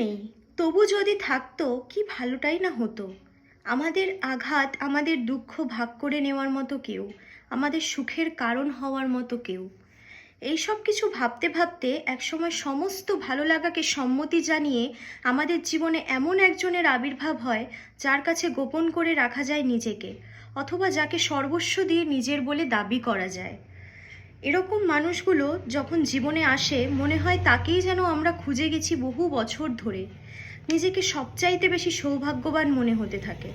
নেই, তবু যদি থাকতো কি ভালোটাই না হতো। আমাদের আঘাত, আমাদের দুঃখ ভাগ করে নেওয়ার মতো কেউ, আমাদের সুখের কারণ হওয়ার মতো কেউ। এইসব কিছু ভাবতে ভাবতে একসময় সমস্ত ভালো লাগাকে সম্মতি জানিয়ে আমাদের জীবনে এমন একজনের আবির্ভাব হয় যার কাছে গোপন করে রাখা যায় নিজেকে, অথবা যাকে সর্বস্ব দিয়ে নিজের বলে দাবি করা যায়। এরকম মানুষগুলো যখন জীবনে আসে মনে হয় তাকেই যেন আমরা খুঁজে গেছি বহু বছর ধরে। নিজেকে সবচাইতে বেশি সৌভাগ্যবান মনে হতে থাকে।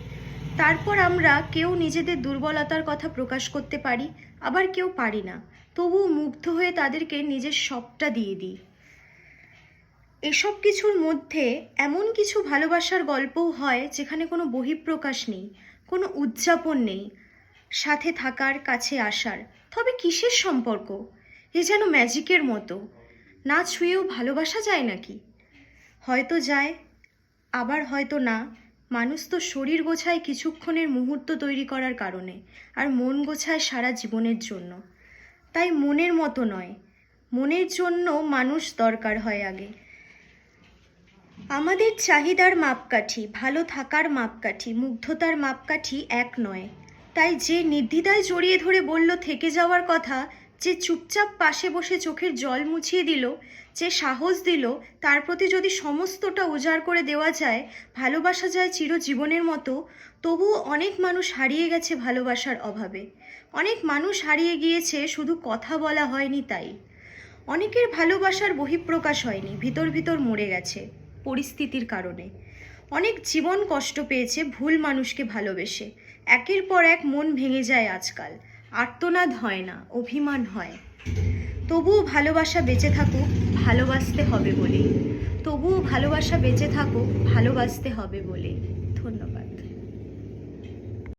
তারপর আমরা কেউ নিজেদের দুর্বলতার কথা প্রকাশ করতে পারি, আবার কেউ পারি না, তবুও মুগ্ধ হয়ে তাদেরকে নিজের সবটা দিয়ে দিই। এসব কিছুর মধ্যে এমন কিছু ভালোবাসার গল্পও হয় যেখানে কোনো বহিঃপ্রকাশ নেই, কোনো উদযাপন নেই, সাথে থাকার, কাছে আসার। তবে কিসের সম্পর্ক? এ যেন ম্যাজিকের মতো। না ছুঁয়েও ভালোবাসা যায় নাকি? হয়তো যায়, আবার হয়তো না। মানুষ তো শরীর গোছায় কিছুক্ষণের মুহূর্ত তৈরি করার কারণে, আর মন গোছায় সারা জীবনের জন্য। তাই মনের মতো নয়, মনের জন্য মানুষ দরকার হয় আগে। আমাদের চাহিদার মাপকাঠি, ভালো থাকার মাপকাঠি, মুগ্ধতার মাপকাঠি এক নয়। তাই যে নির্দ্বিধায় জড়িয়ে ধরে বলল থেকে যাওয়ার কথা, যে চুপচাপ পাশে বসে চোখের জল মুছিয়ে দিল, যে সাহস দিল, তার প্রতি যদি সমস্তটা উজাড় করে দেওয়া যায়, ভালোবাসা যায় চিরজীবনের মতো, তবুও অনেক মানুষ হারিয়ে গেছে ভালোবাসার অভাবে। অনেক মানুষ হারিয়ে গিয়েছে শুধু কথা বলা হয়নি তাই। অনেকের ভালোবাসার বহিঃপ্রকাশ হয়নি, ভিতর ভিতর মরে গেছে পরিস্থিতির কারণে। অনেক জীবন কষ্ট পেয়েছে ভুল মানুষকে ভালোবেসে। একের পর এক মন ভেঙে যায় আজকাল। আর্তনাদ হয় না, অভিমান হয়। তবুও ভালোবাসা বেঁচে থাকুক, ভালোবাসতে হবে বলেই। তবুও ভালোবাসা বেঁচে থাকুক, ভালোবাসতে হবে বলেই।